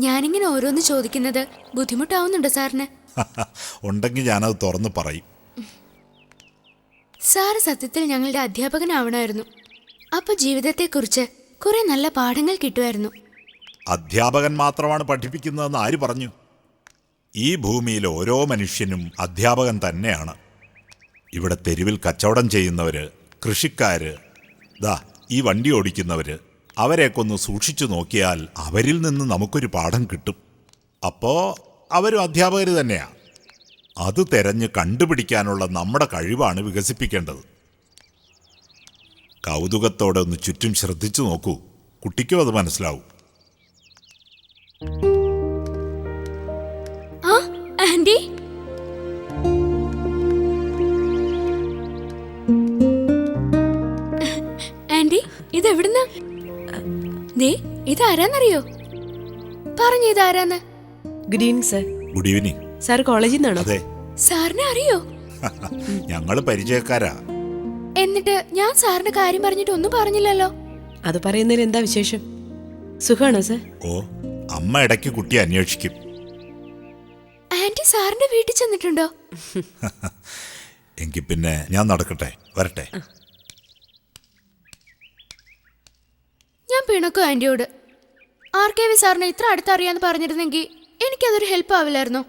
ഞാനിങ്ങനെ ഓരോന്ന് ചോദിക്കുന്നത് ബുദ്ധിമുട്ടാവുന്നുണ്ടോ സാറിന്? ഉണ്ടെങ്കിൽ ഞാനത് തുറന്ന് പറയും. സാറ് സത്യത്തിൽ ഞങ്ങളുടെ അധ്യാപകനാവണമായിരുന്നു. അപ്പൊ ജീവിതത്തെക്കുറിച്ച് കുറെ നല്ല പാഠങ്ങൾ കിട്ടുമായിരുന്നു. അധ്യാപകൻ മാത്രമാണ് പഠിപ്പിക്കുന്നതെന്ന് ആര് പറഞ്ഞു? ഈ ഭൂമിയിൽ ഓരോ മനുഷ്യനും അധ്യാപകൻ തന്നെയാണ്. ഇവിടെ തെരുവിൽ കച്ചവടം ചെയ്യുന്നവര്, കൃഷിക്കാര്, ഈ വണ്ടി ഓടിക്കുന്നവര്, അവരെയൊക്കെ ഒന്ന് സൂക്ഷിച്ചു നോക്കിയാൽ അവരിൽ നിന്ന് നമുക്കൊരു പാഠം കിട്ടും. അപ്പോൾ അവരും അധ്യാപകർ തന്നെയാണ്. അത് തെരഞ്ഞ് കണ്ടുപിടിക്കാനുള്ള നമ്മുടെ കഴിവാണ് വികസിപ്പിക്കേണ്ടത്. കൗതുകത്തോടെ ഒന്ന് ചുറ്റും ശ്രദ്ധിച്ചു നോക്കൂ, കുട്ടിക്കും അത് മനസ്സിലാവും. ആന്റി, ആന്റി ഇതെവിടുന്ന? ഇതാരാന്നറിയോ? പറഞ്ഞു ഇതാരാന്ന്. Good evening sir. Good evening. Sir കോളേജിൽ നിന്നാണോ? അതെ. സാറിനെ അറിയോ? ഞങ്ങള് പരിചയക്കാരാ. എന്നിട്ട് ഞാൻ സാറിന്റെ കാര്യം പറഞ്ഞിട്ട് ഒന്നും പറഞ്ഞില്ലല്ലോ. അത് പറയുന്നതിന് എന്താ വിശേഷം? സുഖാണോ സർ? ഓ, അമ്മ ഇടയ്ക്ക് കുട്ടിയെ അന്വേഷിക്കും. ആന്റി സാറിന്റെ വീട്ടിൽ ചെന്നിട്ടുണ്ടോ? എങ്കിൽ പിന്നെ ഞാൻ നടക്കട്ടെ, വരട്ടെ. ഞാൻ പിണക്കോ ആന്റിയോട്. RKV സാറിനെ ഇത്ര അടുത്തറിയാന്ന് പറഞ്ഞിരുന്നെങ്കിൽ എനിക്കതൊരു ഹെൽപ്പ് ആവില്ലായിരുന്നോ?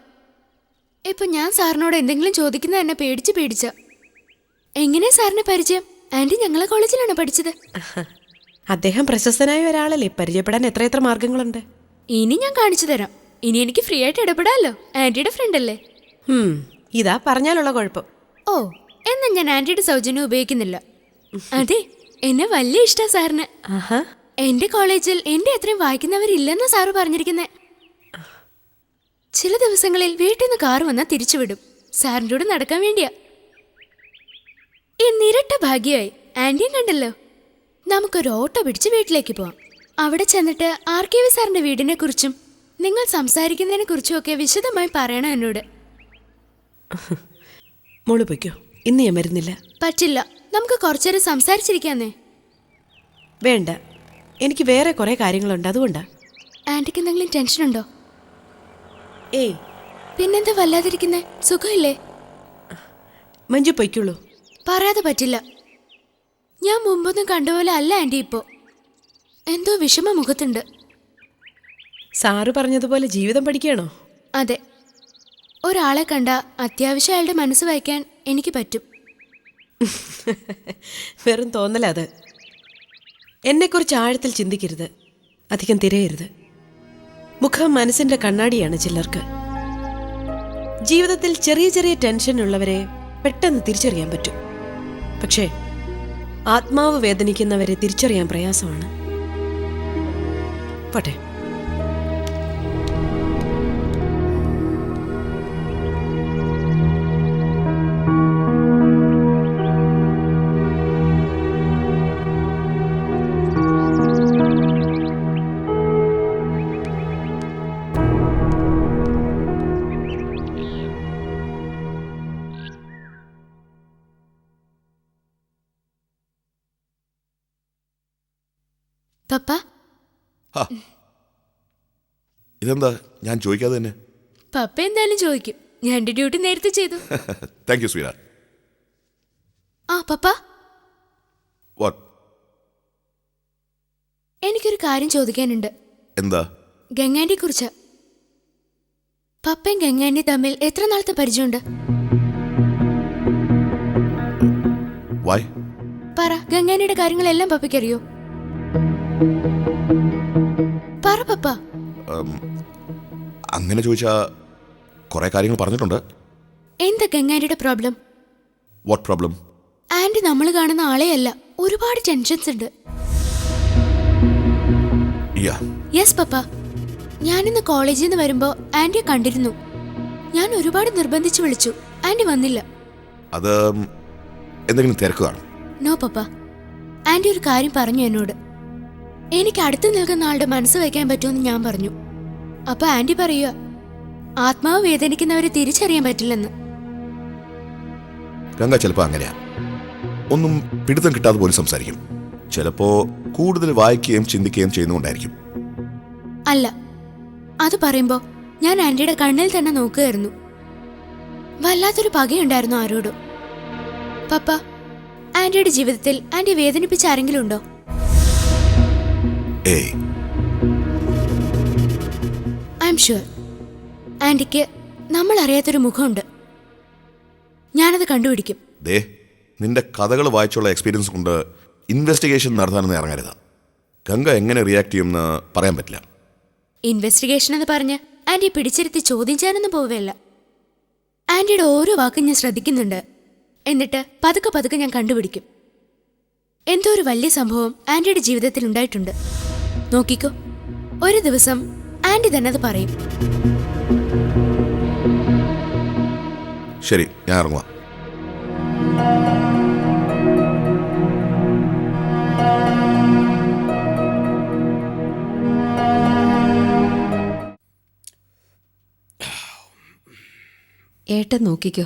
ഇപ്പൊ ഞാൻ സാറിനോട് എന്തെങ്കിലും ചോദിക്കുന്നത് എന്നെ പേടിച്ച. എങ്ങനെയാ സാറിനെ പരിചയം? ആന്റി ഞങ്ങളെ കോളേജിലാണോ പഠിച്ചത്? അദ്ദേഹം പ്രശസ്തനായ ഒരാളല്ലേ, പരിചയപ്പെടാൻ എത്ര മാർഗങ്ങളുണ്ട്. ഇനി ഞാൻ കാണിച്ചു തരാം. ഇനി എനിക്ക് ഫ്രീ ആയിട്ട് ഇടപെടാമല്ലോ. ആന്റിയുടെ ഫ്രണ്ട് അല്ലേ? ഇതാ പറഞ്ഞാലുള്ള കുഴപ്പം. ഓ, എന്നാ ഞാൻ ആന്റിയുടെ സൗജന്യം ഉപയോഗിക്കുന്നില്ല. അതെ, എന്നെ വലിയ ഇഷ്ടാ സാറിന്. എന്റെ കോളേജിൽ എന്റെ അത്രയും വായിക്കുന്നവരില്ലെന്നാ സാറ് പറഞ്ഞിരിക്കുന്നെ. ചില ദിവസങ്ങളിൽ വീട്ടിൽ നിന്ന് കാറ് വന്നാൽ തിരിച്ചുവിടും. സാറിൻ്റെ കൂടെ നടക്കാൻ വേണ്ടിയാ. ഇന്നിരട്ട ഭാഗ്യമായി. ആന്റിയും കണ്ടല്ലോ. നമുക്കൊരു ഓട്ടോ പിടിച്ച് വീട്ടിലേക്ക് പോവാം. അവിടെ ചെന്നിട്ട് RKV സാറിന്റെ വീടിനെ കുറിച്ചും നിങ്ങൾ സംസാരിക്കുന്നതിനെ കുറിച്ചും ഒക്കെ വിശദമായി പറയണം എന്നോട്. മോള് പൊയ്ക്കോ, ഇന്ന് ഞാൻ വരുന്നില്ല. പറ്റില്ല, നമുക്ക് കുറച്ചേരം സംസാരിച്ചിരിക്കാന്നേ. വേണ്ട, എനിക്ക് വേറെ കുറെ കാര്യങ്ങളുണ്ട്, അതുകൊണ്ടാ. ആന്റിക്ക് എന്തെങ്കിലും ടെൻഷൻ ഉണ്ടോ? ഏയ്, പിന്നെന്താ വല്ലാതിരിക്കുന്നേ? സുഖമില്ലേ? മഞ്ജു പൊയ്ക്കുള്ളൂ. പറയാതെ പറ്റില്ല. ഞാൻ മുമ്പൊന്നും കണ്ടുപോലെ അല്ല ആന്റി ഇപ്പോ. എന്തോ വിഷമ മുഖത്തുണ്ട്. സാറ് പറഞ്ഞതുപോലെ ജീവിതം പഠിക്കുകയാണോ? അതെ, ഒരാളെ കണ്ട അത്യാവശ്യം അയാളുടെ മനസ്സ് വായിക്കാൻ എനിക്ക് പറ്റും. വെറും തോന്നലത്. എന്നെക്കുറിച്ച് ആഴത്തിൽ ചിന്തിക്കരുത്, അധികം തിരയരുത്. മുഖം മനസ്സിന്റെ കണ്ണാടിയാണ് ചിലർക്ക്. ജീവിതത്തിൽ ചെറിയ ടെൻഷൻ ഉള്ളവരെ പെട്ടെന്ന് തിരിച്ചറിയാൻ പറ്റും. പക്ഷേ ആത്മാവ് വേദനിക്കുന്നവരെ തിരിച്ചറിയാൻ പ്രയാസമാണ്. പോട്ടെ. പപ്പ, ഇതെന്താ ഞാൻ ചോദിക്കാതെ തന്നെ? പപ്പ എന്തായാലും ചോദിക്കും. ഞാൻ എന്റെ ഡ്യൂട്ടി നേരത്തെ ചെയ്തു. Thank you sweet. Papa, what? എനിക്കൊരു കാര്യം ചോദിക്കാനുണ്ട്. എന്താ? ഗംഗാന്റിയെ കുറിച്ച്. പപ്പയും ഗംഗാന്റി തമ്മിൽ എത്ര നാളത്തെ പരിചയമുണ്ട്? വൈ? പറ, ഗംഗാന്റിയുടെ കാര്യങ്ങളെല്ലാം പപ്പയ്ക്കറിയോ? പറ പപ്പ. അങ്ങനെ ചോദിച്ചാ കുറെ കാര്യങ്ങൾ പറഞ്ഞിട്ടുണ്ട്. എന്താ ഗംഗാന്റിയുടെ പ്രോബ്ലം? What problem? ആന്റി നമ്മൾ കാണുന്ന ആളെയല്ല, ഒരുപാട് ടെൻഷൻസ് ഉണ്ട്. യെസ് പപ്പ. ഞാനിന്ന് കോളേജിൽ നിന്ന് വരുമ്പോ ആന്റിയെ കണ്ടിരുന്നു. ഞാൻ ഒരുപാട് നിർബന്ധിച്ചു വിളിച്ചു, ആന്റി വന്നില്ല. അത് എന്തെങ്കിലും തിരക്ക് കാണും. നോ പപ്പ, ആന്റി ഒരു കാര്യം പറഞ്ഞു എന്നോട്. എനിക്ക് അടുത്ത് നിൽക്കുന്ന ആളുടെ മനസ്സ് വയ്ക്കാൻ പറ്റുമെന്ന് ഞാൻ പറഞ്ഞു. അപ്പൊ ആന്റി പറയുക, ആത്മാവ് വേദനിക്കുന്നവരെ തിരിച്ചറിയാൻ പറ്റില്ലെന്ന്. ഗംഗ ചിലപ്പോ അങ്ങനെയാ, ഒന്നും പിടുത്തം കിട്ടാതെ പോലും സംസാരിക്കും. ചിലപ്പോ കൂടുതൽ വായിക്കുകയും ചിന്തിക്കുകയും ചെയ്യുന്നുകൊണ്ടായിരിക്കും. അല്ല, അത് പറയുമ്പോ ഞാൻ ആന്റിയുടെ കണ്ണിൽ തന്നെ നോക്കുകയായിരുന്നു. വല്ലാത്തൊരു പകയുണ്ടായിരുന്നു ആരോടും. പപ്പ, ആന്റിയുടെ ജീവിതത്തിൽ ആന്റി വേദനിപ്പിച്ച ആരെങ്കിലും ഉണ്ടോ? ഏയ്, ഐ എം ഷുവർ ആന്റിക്ക് നമ്മൾ അറിയാത്തൊരു മുഖമുണ്ട്. ഞാനത് കണ്ടുപിടിക്കും. ദേ, നിന്റെ കഥകൾ വായിച്ചുള്ള എക്സ്പീരിയൻസ് കൊണ്ട് ഇൻവെസ്റ്റിഗേഷൻ നടത്താനൊന്നും ഇറങ്ങരുത്. ഗംഗ എങ്ങനെ റിയാക്ട് ചെയ്യുമെന്ന് പറയാൻ പറ്റില്ല. ഇൻവെസ്റ്റിഗേഷൻ എന്ന് പറഞ്ഞ് ആന്റി പിടിച്ചിരുത്തി ചോദ്യം ചെയ്യാനൊന്നും പോവുകയല്ല. ആന്റിയുടെ ഓരോ വാക്കും ഞാൻ ശ്രദ്ധിക്കുന്നുണ്ട്. എന്നിട്ട് പതുക്കെ പതുക്കെ ഞാൻ കണ്ടുപിടിക്കും. എന്തോ ഒരു വലിയ സംഭവം ആന്റിയുടെ ജീവിതത്തിൽ ഉണ്ടായിട്ടുണ്ട്. നോക്കിക്കോ, ഒരു ദിവസം ആന്റി തന്നെ അത് പറയും. ശരി, ഞാൻ ഇറങ്ങുക. ഏട്ടൻ നോക്കിക്കോ,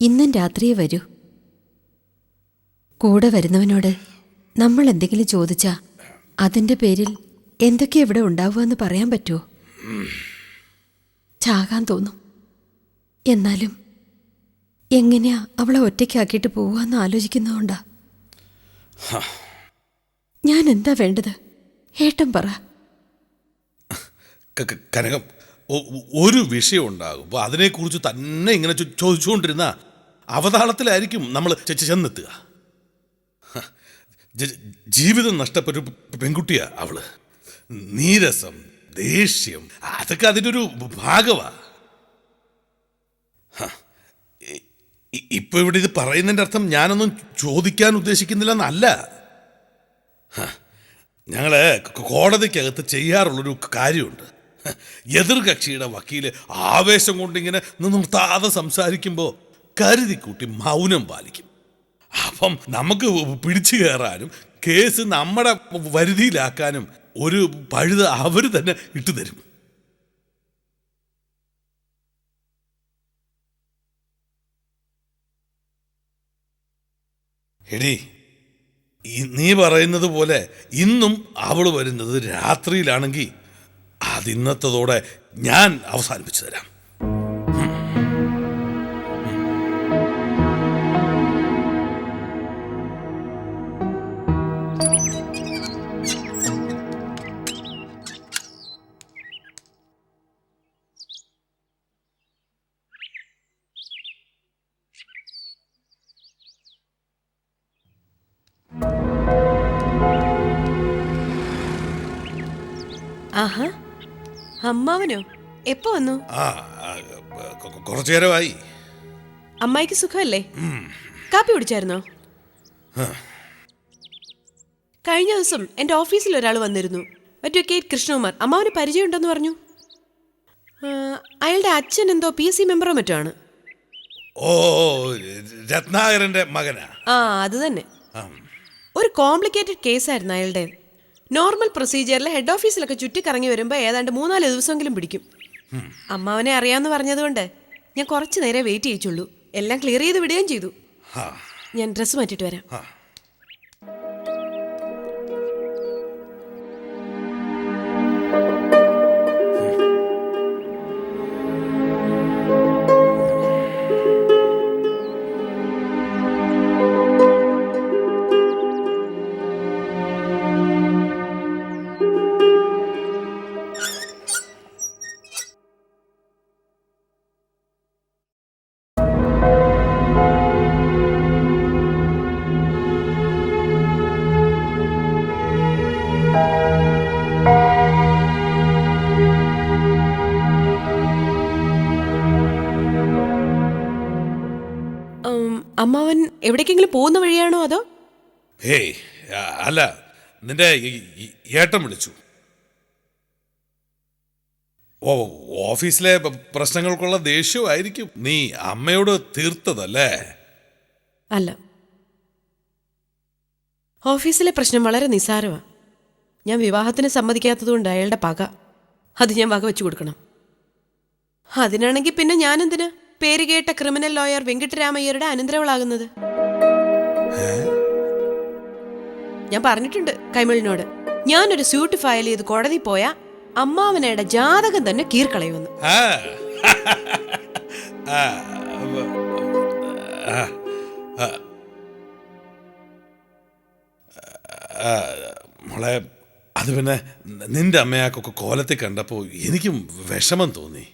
ഇന്നും രാത്രിയെ വരൂ. കൂടെ വരുന്നവനോട് നമ്മൾ എന്തെങ്കിലും ചോദിച്ചാ അതിൻ്റെ പേരിൽ എന്തൊക്കെ ഇവിടെ ഉണ്ടാവുമെന്ന് പറയാൻ പറ്റുമോ? ചാകാൻ തോന്നും. എന്നാലും എങ്ങനെയാ അവളെ ഒറ്റയ്ക്കാക്കിയിട്ട് പോവാന്ന് ആലോചിക്കുന്നതുകൊണ്ടാ. ഞാൻ എന്താ വേണ്ടത്? ഏട്ടൻ പറ. കനകം, ഒരു വിഷയം ഉണ്ടാകും, അപ്പോൾ അതിനെക്കുറിച്ച് തന്നെ ഇങ്ങനെ ചോദിച്ചുകൊണ്ടിരുന്ന അവതാളത്തിലായിരിക്കും നമ്മൾ ചെന്നെത്തുക. ജീവിതം നഷ്ടപ്പെട്ട പെൺകുട്ടിയാ അവള്. നീരസം, ദേഷ്യം, അതൊക്കെ അതിൻ്റെ ഒരു ഭാഗമാ. ഇപ്പൊ ഇവിടെ ഇത് പറയുന്നതിൻ്റെ അർത്ഥം ഞാനൊന്നും ചോദിക്കാൻ ഉദ്ദേശിക്കുന്നില്ലെന്നല്ല. ഞങ്ങള് കോടതിക്കകത്ത് ചെയ്യാറുള്ളൊരു കാര്യമുണ്ട്. എതിർകക്ഷിയുടെ വക്കീല് ആവേശം കൊണ്ടിങ്ങനെ നിർത്താതെ സംസാരിക്കുമ്പോൾ കരുതിക്കൂട്ടി മൗനം പാലിക്കും. അപ്പം നമുക്ക് പിടിച്ചു കയറാനും കേസ് നമ്മുടെ വരുതിയിലാക്കാനും ഒരു പഴുത് അവർ തന്നെ ഇട്ടുതരും. എടീ, നീ പറയുന്നത് പോലെ ഇന്നും അവൾ വരുന്നത് രാത്രിയിലാണെങ്കിൽ അതിന്നത്തതോടെ ഞാൻ അവസാനിപ്പിച്ചു തരാം. ആഹാ, അമ്മാവനോ? എപ്പോ വന്നു? കുറച്ചു നേരമായി. അമ്മായിക്ക് സുഖമല്ലേ? കാപ്പി കുടിച്ചായിരുന്നോ? കഴിഞ്ഞ ദിവസം എൻ്റെ ഓഫീസിൽ ഒരാൾ വന്നിരുന്നു. അഡ്വക്കേറ്റ് കൃഷ്ണകുമാർ. അമ്മാവന് പരിചയമുണ്ടെന്ന് പറഞ്ഞു. അയാളുടെ അച്ഛൻ എന്തോ PSC മെമ്പറോ മറ്റോ ആണ്. ഓ, രത്നാകരന്റെ മകനാ? ആ, അത് തന്നെ. ഒരു കോംപ്ലിക്കേറ്റഡ് കേസായിരുന്നു അയാളുടെ. നോർമൽ പ്രൊസീജിയറിൽ ഹെഡ് ഓഫീസിലൊക്കെ ചുറ്റിക്കറങ്ങി വരുമ്പോൾ ഏതാണ്ട് 3-4 ദിവസമെങ്കിലും പിടിക്കും. അമ്മാവനെ അറിയാമെന്ന് പറഞ്ഞതുകൊണ്ട് ഞാൻ കുറച്ച് നേരം വെയിറ്റ് ചെയ്യിച്ചുള്ളൂ. എല്ലാം ക്ലിയർ ചെയ്ത് വിടുകയും ചെയ്തു. ഞാൻ ഡ്രസ്സ് മാറ്റിയിട്ട് വരാം. അമ്മാവൻ എവിടേക്കെങ്കിലും പോകുന്ന വഴിയാണോ അതോ? ഹേയ്, അല്ല, നിന്റെ ഏട്ടൻ വിളിച്ചു. ഓഫീസിലെ പ്രശ്നങ്ങൾക്കുള്ള ദേഷ്യമായിരിക്കും നീ അമ്മയോട് തീർത്തതല്ലേ? അല്ല, ഓഫീസിലെ പ്രശ്നം വളരെ നിസ്സാരമാണ്. ഞാൻ വിവാഹത്തിന് സമ്മതിക്കാത്തതുകൊണ്ട് അയാളുടെ പക അത് ഞാൻ വക വെച്ചു കൊടുക്കണം. അതിനാണെങ്കിൽ പിന്നെ ഞാനെന്തിന് പേര് കേട്ട ക്രിമിനൽ ലോയർ വെങ്കിട്ടരാമയ്യരുടെ അനന്തരവളാകുന്നത്? ഞാൻ പറഞ്ഞിട്ടുണ്ട് കൈമളിനോട്, ഞാനൊരു സ്യൂട്ട് ഫയൽ ചെയ്ത് കോടതി പോയാൽ അമ്മാവനയുടെ ജാതകം തന്നെ കീർക്കളയുമെന്ന്. ആ. ആ. ആ. ആ. മോളെ, അത് പിന്നെ നിന്റെ അമ്മയാക്കൊക്കെ കോലത്തിൽ കണ്ടപ്പോൾ എനിക്കും വിഷമം തോന്നി.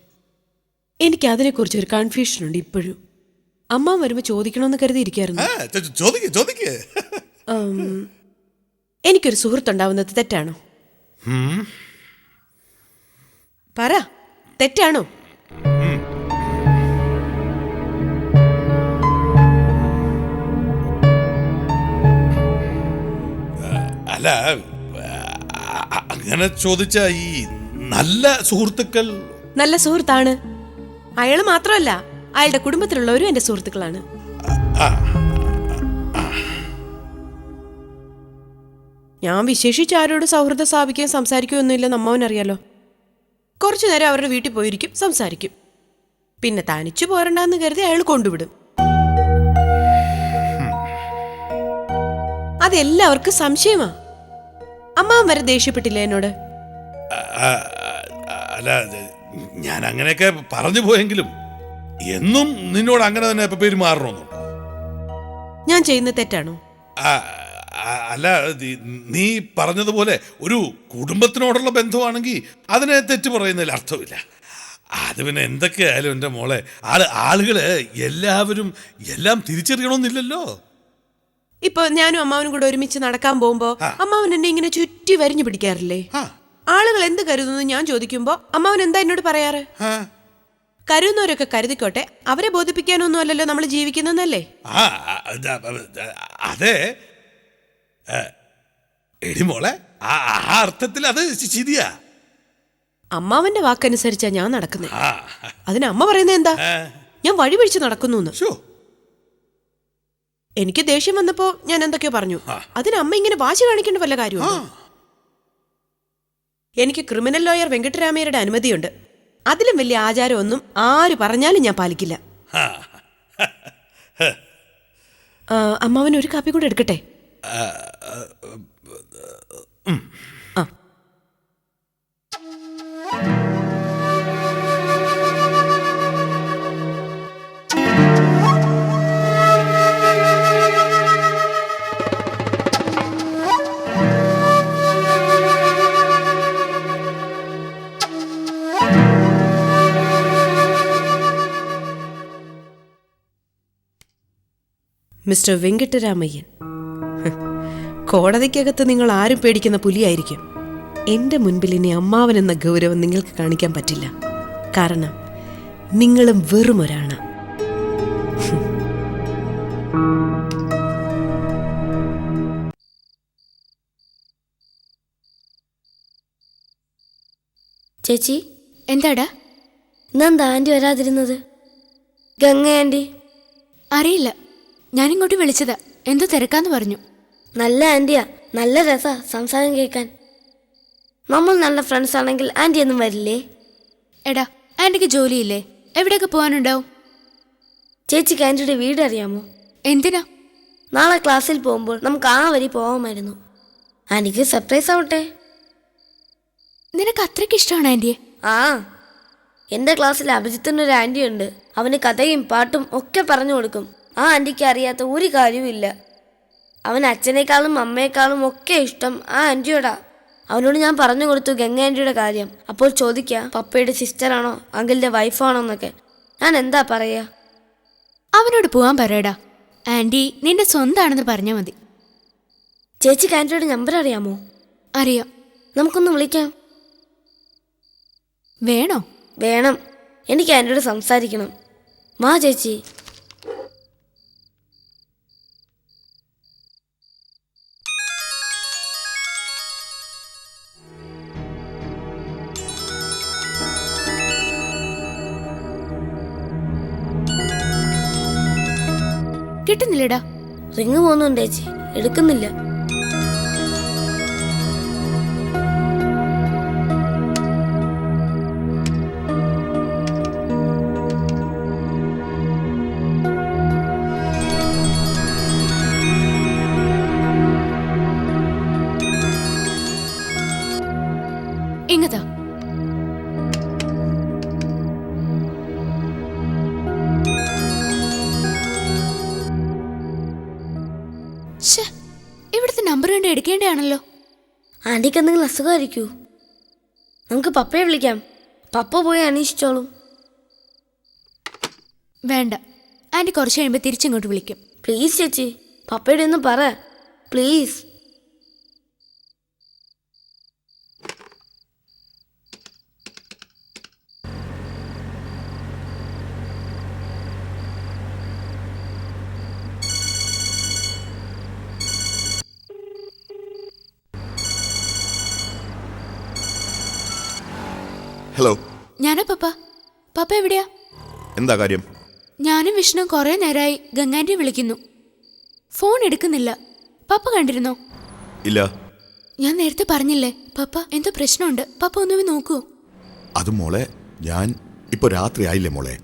എനിക്ക് അതിനെക്കുറിച്ച് ഒരു കൺഫ്യൂഷൻ ഉണ്ട് ഇപ്പോഴും. അമ്മാവൻ വരുമ്പോൾ ചോദിക്കണമെന്ന് കരുതിയിരിക്കായിരുന്നു. ചോദിക്കേ. എനിക്കൊരു സുഹൃത്തുണ്ടാവുന്നത് തെറ്റാണോ? പറ, തെറ്റാണോ? അല്ല, അങ്ങനെ ചോദിച്ച ഈ നല്ല സുഹൃത്തുക്കൾ. നല്ല സുഹൃത്താണ്. അയാൾ മാത്രമല്ല, അയാളുടെ കുടുംബത്തിലുള്ളവരും എന്റെ സുഹൃത്തുക്കളാണ്. ഞാൻ വിശേഷിച്ച് ആരോട് സൗഹൃദം സ്ഥാപിക്കുകയും സംസാരിക്കുകയൊന്നുമില്ലെന്ന് അമ്മാവനറിയാലോ. കുറച്ചു നേരം അവരുടെ വീട്ടിൽ പോയിരിക്കും, സംസാരിക്കും. പിന്നെ തനിച്ചു പോരണ്ടെന്ന് കരുതി അയാൾ കൊണ്ടുവിടും. അതെല്ലാവർക്കും സംശയമാ. അമ്മാവൻ വരെ ദേഷ്യപ്പെട്ടില്ല എന്നോട്. അല്ല, ഞാൻ അങ്ങനെയൊക്കെ പറഞ്ഞു പോയെങ്കിലും എന്നും നിന്നോട് അങ്ങനെ തന്നെ പെരുമാറണമെന്നുണ്ടോ? ഞാൻ ചെയ്യുന്നത് തെറ്റാണോ? അല്ല, നീ പറഞ്ഞതുപോലെ ഒരു കുടുംബത്തിനോടുള്ള ബന്ധമാണെങ്കിൽ അതിനെ തെറ്റ് പറയുന്നതിൽ അർത്ഥമില്ല. അത് പിന്നെ എന്തൊക്കെയായാലും എൻ്റെ മോളെ, ആളുകള് എല്ലാവരും എല്ലാം തിരിച്ചറിയണമെന്നില്ലല്ലോ. ഇപ്പൊ ഞാനും അമ്മാവനും കൂടെ ഒരുമിച്ച് നടക്കാൻ പോകുമ്പോ അമ്മാവൻ എന്നെ ഇങ്ങനെ ചുറ്റി വരിഞ്ഞു പിടിക്കാറില്ലേ? ആളുകൾ എന്ത് കരുതുന്നു ഞാൻ ചോദിക്കുമ്പോ അമ്മാവൻ എന്താ എന്നോട് പറയാറ്? കരുതുന്നവരൊക്കെ കരുതിക്കോട്ടെ, അവരെ ബോധിപ്പിക്കാനൊന്നും അല്ലല്ലോ നമ്മൾ ജീവിക്കുന്നല്ലേ. അതെ എടി മോളെ, ആ അർത്ഥത്തിൽ അത് ശരിയാ. അമ്മാവന്റെ വാക്കനുസരിച്ചാ ഞാൻ നടക്കുന്നത്. അതിന് അമ്മ പറയുന്നത് എന്താ? ഞാൻ വഴി പിടിച്ച് നടക്കുന്നു. എനിക്ക് ദേഷ്യം വന്നപ്പോ ഞാൻ എന്തൊക്കെയോ പറഞ്ഞു. അതിന് അമ്മ ഇങ്ങനെ വാശി കാണിക്കേണ്ട വല്ല കാര്യമുണ്ടോ? എനിക്ക് ക്രിമിനൽ ലോയർ വെങ്കട്ടരാമയ്യരുടെ അനുമതിയുണ്ട്. അതിലും വലിയ ആചാരമൊന്നും ആര് പറഞ്ഞാലും ഞാൻ പാലിക്കില്ല. അമ്മാവന് ഒരു കാപ്പി കൂടെ എടുക്കട്ടെ? മിസ്റ്റർ വെങ്കട്ടരാമയ്യൻ, കോടതിക്കകത്ത് നിങ്ങൾ ആരും പേടിക്കുന്ന പുലിയായിരിക്കും. എൻ്റെ മുൻപിൽ ഇനി അമ്മാവൻ എന്ന ഗൗരവം നിങ്ങൾക്ക് കാണിക്കാൻ പറ്റില്ല. കാരണം നിങ്ങളും വെറും ഒരാണ്. ചേച്ചി, എന്താടാ? ഇന്നെന്താ ആൻറ്റി വരാതിരുന്നത്? ഗംഗ ആൻറ്റി? അറിയില്ല, ഞാനിങ്ങോട്ട് വിളിച്ചതാ. എന്തോ തിരക്കാന്ന് പറഞ്ഞു. നല്ല ആൻറ്റിയാ, നല്ല രസാ സംസാരം കേൾക്കാൻ. നമ്മൾ നല്ല ഫ്രണ്ട്സ് ആണെങ്കിൽ ആൻറ്റി ഒന്നും വരില്ലേ? എടാ, ആൻറ്റിക്ക് ജോലിയില്ലേ? എവിടെയൊക്കെ പോകാനുണ്ടാവും? ചേച്ചിക്ക് ആൻറ്റിയുടെ വീട് അറിയാമോ? എന്തിനാ? നാളെ ക്ലാസ്സിൽ പോകുമ്പോൾ നമുക്ക് ആ വരി പോകാമായിരുന്നു. ആൻറ്റിക്ക് സർപ്രൈസ് ആവട്ടെ. നിനക്ക് അത്രയ്ക്ക് ഇഷ്ടമാണ് ആൻറ്റിയെ? ആ, എൻ്റെ ക്ലാസ്സിൽ അഭിജിത്തിനൊരു ആൻറ്റി ഉണ്ട്. അവന് കഥയും പാട്ടും ഒക്കെ പറഞ്ഞു കൊടുക്കും. ആ ആൻറ്റിക്ക് അറിയാത്ത ഒരു കാര്യവും ഇല്ല. അവൻ അച്ഛനേക്കാളും അമ്മയെക്കാളും ഒക്കെ ഇഷ്ടം ആ ആൻറ്റിയോടാ. അവനോട് ഞാൻ പറഞ്ഞു കൊടുത്തു ഗംഗ ആൻറ്റിയുടെ കാര്യം. അപ്പോൾ ചോദിക്കുക, പപ്പയുടെ സിസ്റ്ററാണോ അങ്കിളിൻ്റെ വൈഫാണോ എന്നൊക്കെ. ഞാൻ എന്താ പറയാ? അവനോട് പോവാൻ പറയടാ. ആൻറ്റി നിന്റെ സ്വന്തമാണെന്ന് പറഞ്ഞാൽ മതി. ചേച്ചിക്ക് ആൻറ്റിയുടെ നമ്പർ അറിയാമോ? അറിയാം. നമുക്കൊന്ന് വിളിക്കാം. വേണോ? വേണം. എനിക്ക് ആൻറ്റിയോട് സംസാരിക്കണം. വാ ചേച്ചി. കിട്ടുന്നില്ലടാ. റിങ് പോകുന്നുണ്ട് ചേച്ചി, എടുക്കുന്നില്ല. ഇങ്ങതാ. ഇവിടുത്തെ നമ്പർ കണ്ട് എടുക്കേണ്ടതാണല്ലോ. ആൻറ്റിക്ക് എന്തെങ്കിലും അസുഖമായിരിക്കൂ. നമുക്ക് പപ്പയെ വിളിക്കാം. പപ്പ പോയി അന്വേഷിച്ചോളൂ. വേണ്ട, ആൻറ്റി കുറച്ച് കഴിയുമ്പോൾ തിരിച്ചിങ്ങോട്ട് വിളിക്കും. പ്ലീസ് ചേച്ചി, പപ്പയുടെ ഒന്ന് പറ പ്ലീസ്. ഹലോ, ഞാനാ പപ്പ. പപ്പ എവിടെയാ? എന്താ കാര്യം? ഞാനും വിഷ്ണു കുറേ നേരമായി ഗംഗാൻ്റെ വിളിക്കുന്നു. ഫോൺ എടുക്കുന്നില്ല. പപ്പ കണ്ടിരുന്നോ? ഇല്ല. ഞാൻ നേരത്തെ പറഞ്ഞില്ലേ പപ്പ എന്തോ പ്രശ്നമുണ്ട്. പപ്പ ഒന്നുപോയി നോക്കൂ. അത് മോളെ, ഞാൻ ഇപ്പൊ രാത്രി ആയില്ലേ മോളെ.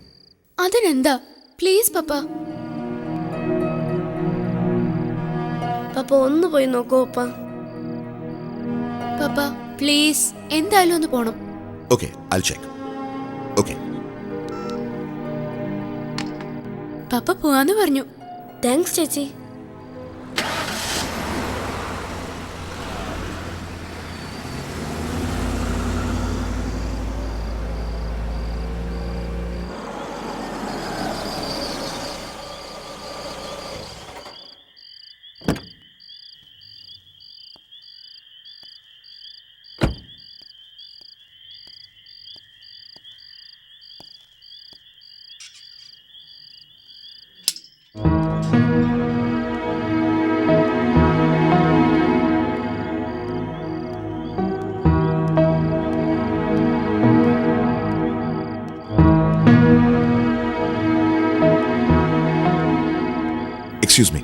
അതിനെന്താ, പ്ലീസ് പപ്പ. പപ്പ ഒന്ന് പോയി നോക്കൂ പപ്പ. പപ്പ പ്ലീസ്, എന്തായാലും ഒന്ന് പോണം. Okay, I'll check. ഓക്കെ. പപ്പ പോവാന്ന് പറഞ്ഞു. താങ്ക്സ് ചേച്ചി. എക്സ്ക്യൂസ് മീ,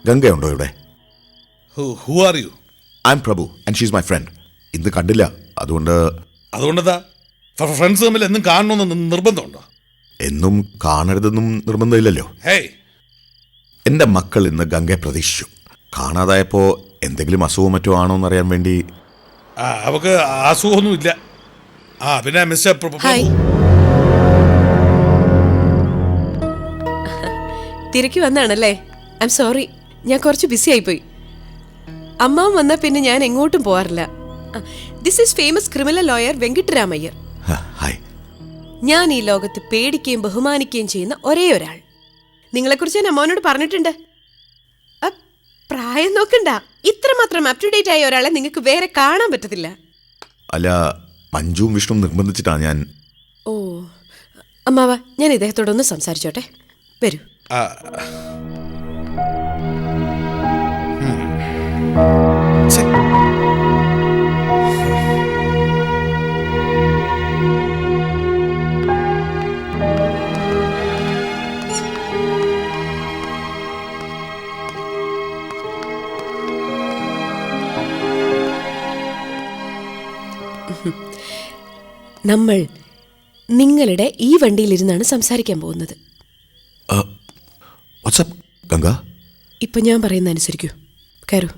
ഗംഗയുണ്ടോ ഇവിടെ? Who are you? I M Prabhu and she's my friend. ഇന്ന് കണ്ടില്ല, അതുകൊണ്ടെന്താ? ഫ്രണ്ട്സ് തമ്മിൽ എന്നും കാണണമെന്ന് നിർബന്ധമുണ്ടോ? എന്നും കാണരുതെന്നും നിർബന്ധമില്ലല്ലോ. ഹേയ്, എൻ്റെ മക്കൾ ഇന്ന് ഗംഗയെ പ്രതീക്ഷിച്ചു. കാണാതായപ്പോ എന്തെങ്കിലും അസുഖം മറ്റോ ആണോ എന്നറിയാൻ വേണ്ടി. അവക്ക് അസുഖമൊന്നുമില്ല. പിന്നെ മിസ്റ്റർ ഹായ്. തിരക്കി വന്നാണല്ലേ? ഐ എം സോറി, ഞാൻ കുറച്ച് ബിസി ആയിപ്പോയി. അമ്മാവൻ വന്നാൽ പിന്നെ ഞാൻ എങ്ങോട്ടും പോകാറില്ല. This is famous criminal lawyer Venkitaramayyar. Hi. ഞാൻ ഈ ലോകത്ത് പേടിക്കുകയും ബഹുമാനിക്കുകയും ചെയ്യുന്ന ഒരേ ഒരാൾ. നിങ്ങളെക്കുറിച്ച് ഞാൻ അമ്മാവനോട് പറഞ്ഞിട്ടുണ്ട്. പ്രായം നോക്കണ്ട, ഇത്രമാത്രം അപ് ടു ഡേറ്റ് ആയ ഒരാളെ നിങ്ങൾക്ക് വേറെ കാണാൻ പറ്റത്തില്ല. അല്ല, മഞ്ജുവും വിഷ്ണു നിർബന്ധിച്ചിട്ടാണ് ഞാൻ. ഓ അമ്മാവ, ഞാൻ ഇദ്ദേഹത്തോടൊന്ന് സംസാരിച്ചോട്ടെ. വരൂ. നമ്മൾ നിങ്ങളുടെ ഈ വണ്ടിയിലിരുന്നാണ് സംസാരിക്കാൻ പോകുന്നത്. വാട്സ്ആപ്പ് ഗംഗ. ഇപ്പൊ ഞാൻ പറയുന്ന അനുസരിക്കൂ. കയറൂ.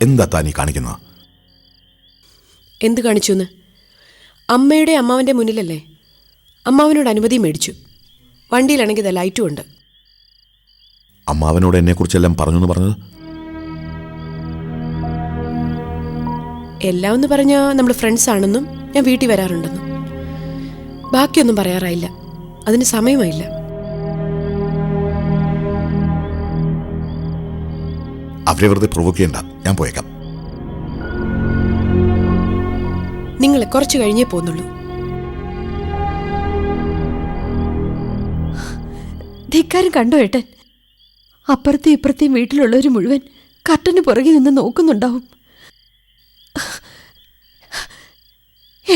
എന്താ താനീ കാണിക്കുന്നത്? എന്ത് കാണിച്ചു എന്ന്? അമ്മയുടെ അമ്മാവൻ്റെ മുന്നിലല്ലേ. അമ്മാവനോട് അനുമതി മേടിച്ചു. വണ്ടിയിലാണെങ്കിൽ ഇതാ ലൈറ്റും ഉണ്ട്. അമ്മാവനോട് എന്നെക്കുറിച്ചെല്ലാം പറഞ്ഞു എന്ന് പറഞ്ഞത്? എല്ലാം എന്ന് പറഞ്ഞാൽ നമ്മൾ ഫ്രണ്ട്സ് ആണെന്നും ഞാൻ വീട്ടിൽ വരാറുണ്ടെന്നും. ബാക്കിയൊന്നും പറയാറായില്ല. അതിന് സമയമായില്ല. അവരെ വെറുതെ പ്രൊവോക്ക് ചെയ്യണ്ട, ഞാൻ പോയേക്കാം. നിങ്ങളെ കുറച്ച് കഴിഞ്ഞേ പോന്നുള്ളൂ. ധിക്കാരം കണ്ടോ ഏട്ടൻ? അപ്പുറത്തെയും ഇപ്പുറത്തെയും വീട്ടിലുള്ളവർ മുഴുവൻ കർട്ടന് പുറകെ നിന്ന് നോക്കുന്നുണ്ടാവും.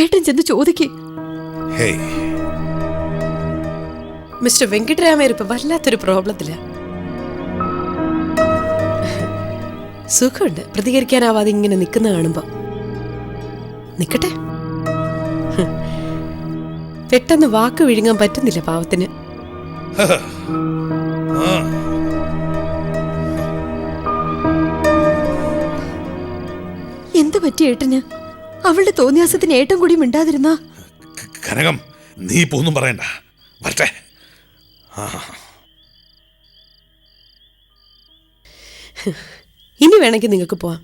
ഏട്ടൻ ചെന്ന് ചോദിക്കേ. മിസ്റ്റർ വെങ്കിട്ടരാമയ്യർ ഇപ്പൊ വല്ലാത്തൊരു പ്രോബ്ലത്തില്ല. സുഖമുണ്ട് പ്രതികരിക്കാനാവാതെ ഇങ്ങനെ നിൽക്കുന്ന കാണുമ്പോ. നിക്കട്ടെ. പെട്ടെന്ന് വാക്ക് വിഴുങ്ങാൻ പറ്റുന്നില്ല പാവത്തിന്. എന്ത് പറ്റി ഏട്ടന്? അവളുടെ തോന്നിയാസത്തിന് ഏട്ടൻ കൂടി മിണ്ടാതിരുന്ന. കനകം, നീ ഇപ്പൊ ഒന്നും പറയണ്ട, വരട്ടെ. ഇനി വേണമെങ്കിൽ നിങ്ങൾക്ക് പോവാം.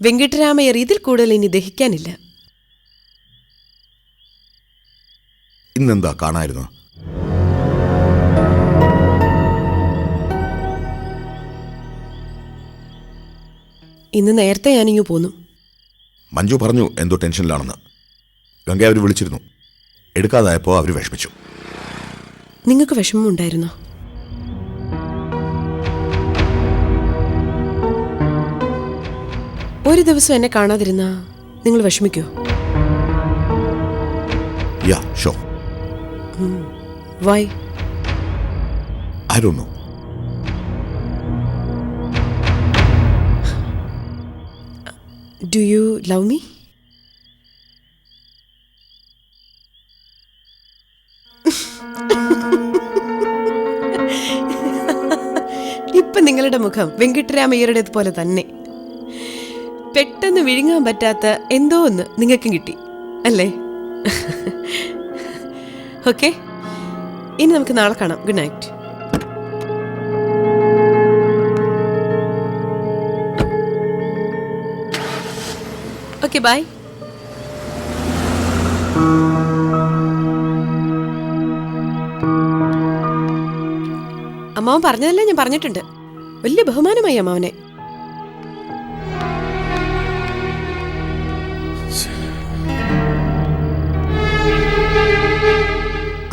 വെങ്കിട്ടരാമയ്യർ ഇതിൽ കൂടുതൽ ഇനി ദഹിക്കാനില്ല. ഇന്നെന്താ കാണായിരുന്നു? ഇന്ന് നേരത്തെ ഞാനിങ്ങു പോന്നു. മഞ്ജു പറഞ്ഞു എന്തോ ടെൻഷനിലാണെന്ന്. ഗംഗ അവർ വിളിച്ചിരുന്നു. എടുക്കാതായപ്പോൾ അവർ വിഷമിച്ചു. നിങ്ങൾക്ക് വിഷമം ഉണ്ടായിരുന്നോ? ഒരു ദിവസം എന്നെ കാണാതിരുന്നാ നിങ്ങൾ വിഷമിക്കോ? Yeah show. Why? I don't know. Do you love me? ഇപ്പൊ നിങ്ങളുടെ മുഖം വെങ്കിട്ടരാമയ്യരുടേത് പോലെ തന്നെ. പെട്ടെന്ന് വിഴുങ്ങാൻ പറ്റാത്ത എന്തോ ഒന്ന് നിങ്ങൾക്കും കിട്ടി അല്ലേ? ഓക്കെ, ഇനി നമുക്ക് നാളെ കാണാം. Good night. Okay, bye. അമ്മാവൻ പറഞ്ഞതല്ലേ ഞാൻ പറഞ്ഞിട്ടുണ്ട്. വലിയ ബഹുമാനമായി അമ്മാവനെ.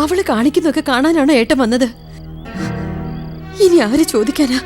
അവള് കാണിക്കുന്നൊക്കെ കാണാനാണോ ഏട്ടൻ വന്നത്? ഇനി ആര് ചോദിക്കാനാ?